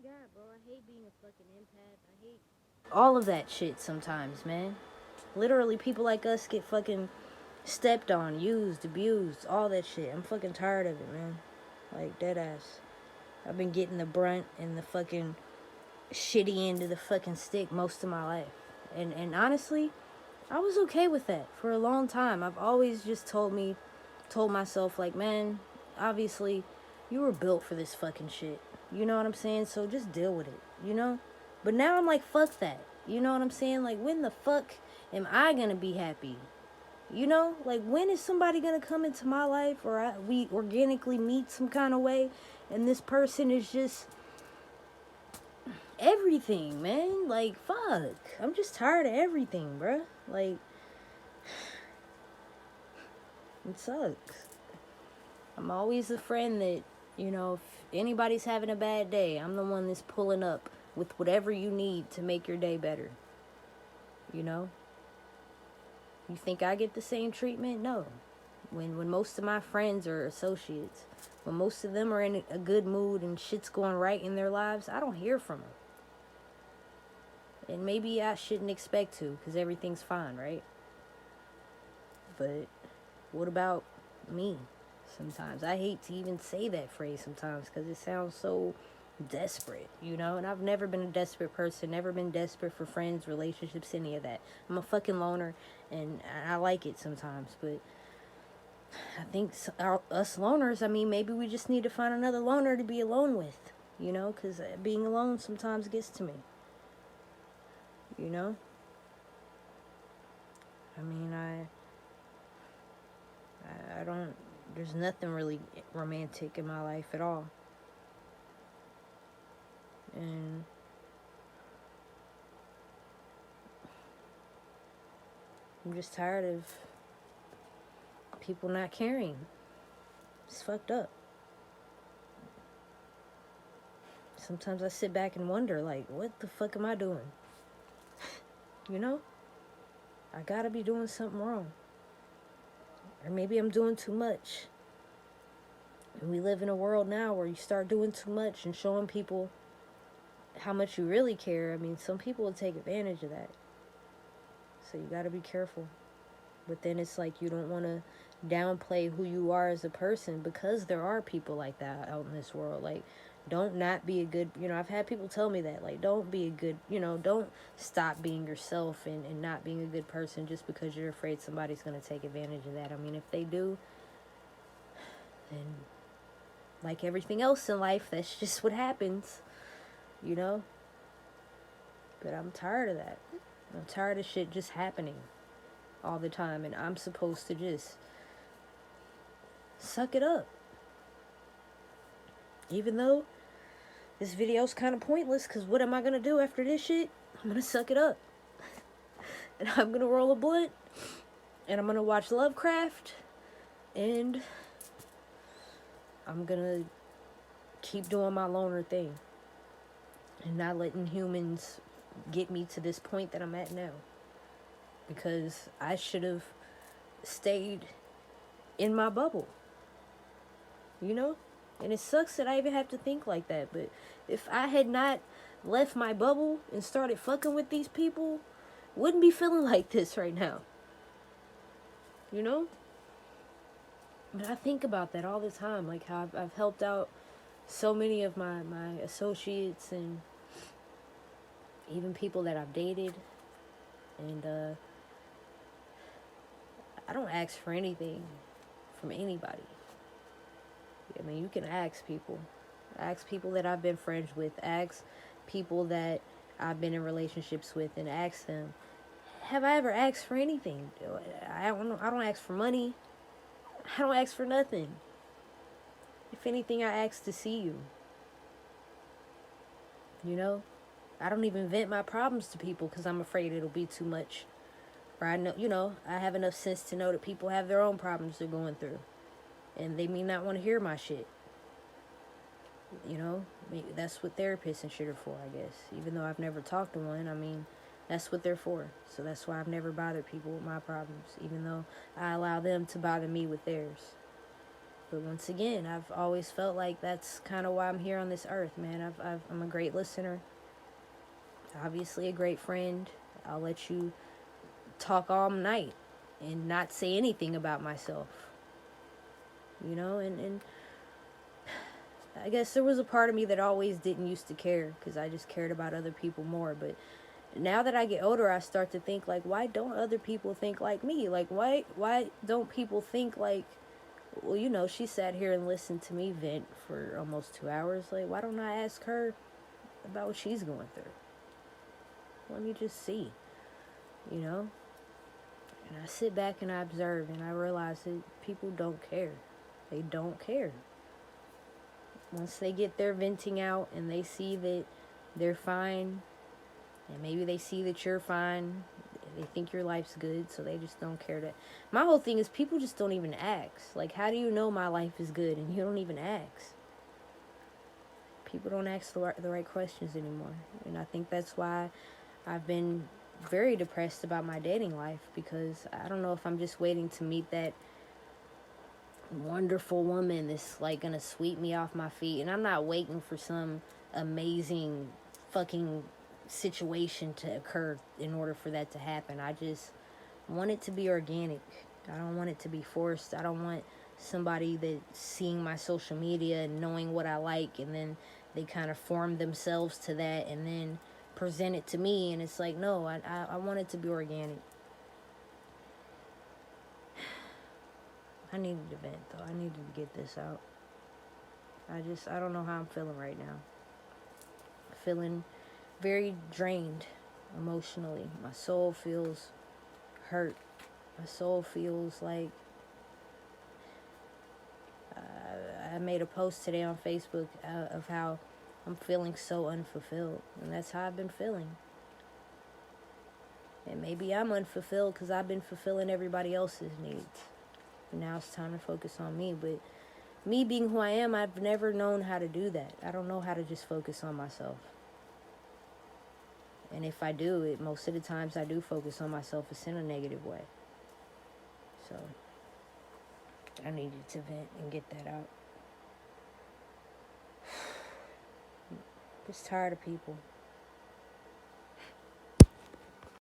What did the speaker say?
God, bro, I hate being a fucking empath. I hate all of that shit sometimes, man. Literally, people like us get fucking stepped on, used, abused, all that shit. I'm fucking tired of it, man. Like, dead ass. I've been getting the brunt and the fucking shitty end of the fucking stick most of my life. And honestly, I was okay with that for a long time. I've always just told myself, like, man, obviously, you were built for this fucking shit. You know what I'm saying? So just deal with it, you know? But now I'm like, fuck that. You know what I'm saying? Like, when the fuck am I gonna be happy? You know? Like, when is somebody gonna come into my life or we organically meet some kind of way and this person is just everything, man? Like, fuck. I'm just tired of everything, bruh. Like, it sucks. I'm always the friend that, if anybody's having a bad day, I'm the one that's pulling up with whatever you need to make your day better. You know? You think I get the same treatment? No. When most of my friends are associates, when most of them are in a good mood and shit's going right in their lives, I don't hear from them. And maybe I shouldn't expect to, because everything's fine, right? But what about me? Sometimes I hate to even say that phrase sometimes because it sounds so desperate, and I've never been a desperate person, never been desperate for friends, relationships, any of that. I'm a fucking loner and I like it sometimes, but I think us loners, I mean, maybe we just need to find another loner to be alone with, because being alone sometimes gets to me, you know. I mean, I don't, there's nothing really romantic in my life at all. And I'm just tired of people not caring. It's fucked up. Sometimes I sit back and wonder, like, what the fuck am I doing? You know? I gotta be doing something wrong. Or maybe I'm doing too much. And we live in a world now where you start doing too much and showing people how much you really care. I mean, some people will take advantage of that. So you gotta be careful. But then it's like you don't want to downplay who you are as a person because there are people like that out in this world. Like, don't not be a good, I've had people tell me that, like, don't be a good, don't stop being yourself and not being a good person just because you're afraid somebody's going to take advantage of that. I mean, if they do, then like everything else in life, that's just what happens, you know? But I'm tired of that. I'm tired of shit just happening all the time, and I'm supposed to just suck it up. Even though this video's kind of pointless, because what am I going to do after this shit? I'm going to suck it up. And I'm going to roll a blunt, and I'm going to watch Lovecraft, and I'm going to keep doing my loner thing and not letting humans get me to this point that I'm at now. Because I should have stayed in my bubble, you know? And it sucks that I even have to think like that. But if I had not left my bubble and started fucking with these people, wouldn't be feeling like this right now. You know? But I think about that all the time. Like how I've helped out so many of my associates and even people that I've dated. And I don't ask for anything from anybody. I mean, you can ask people. Ask people that I've been friends with. Ask people that I've been in relationships with and ask them, have I ever asked for anything? I don't ask for money. I don't ask for nothing. If anything, I ask to see you. You know? I don't even vent my problems to people because I'm afraid it'll be too much. Or I know, I have enough sense to know that people have their own problems they're going through. And they may not want to hear my shit. You know, maybe that's what therapists and shit are for, I guess. Even though I've never talked to one, I mean, that's what they're for. So that's why I've never bothered people with my problems, even though I allow them to bother me with theirs. But once again, I've always felt like that's kind of why I'm here on this earth, man. I'm a great listener, obviously a great friend. I'll let you talk all night and not say anything about myself, and I guess there was a part of me that always didn't used to care because I just cared about other people more. But now that I get older, I start to think, like, why don't other people think like me? Like, why don't people think like, well, she sat here and listened to me vent for almost 2 hours. Like, why don't I ask her about what she's going through? Let me just see, you know? And I sit back and I observe and I realize that people don't care. They don't care. Once they get their venting out and they see that they're fine, and maybe they see that you're fine, they think your life's good, so they just don't care to. My whole thing is people just don't even ask. Like, how do you know my life is good and you don't even ask? People don't ask the right questions anymore. And I think that's why I've been very depressed about my dating life, because I don't know if I'm just waiting to meet that wonderful woman that's like gonna sweep me off my feet, and I'm not waiting for some amazing fucking situation to occur in order for that to happen. I just want it to be organic. I don't want it to be forced. I don't want somebody that's seeing my social media and knowing what I like, and then they kind of form themselves to that and then present it to me, and it's like, no, I want it to be organic. I needed to vent, though. I needed to get this out. I don't know how I'm feeling right now. Feeling very drained emotionally. My soul feels hurt. My soul feels like... I made a post today on Facebook of how I'm feeling so unfulfilled. And that's how I've been feeling. And maybe I'm unfulfilled because I've been fulfilling everybody else's needs. Now it's time to focus on me. But me being who I am, I've never known how to do that. I don't know how to just focus on myself. And if I do, most of the times I do focus on myself, it's in a negative way. So I needed to vent and get that out. I'm just tired of people.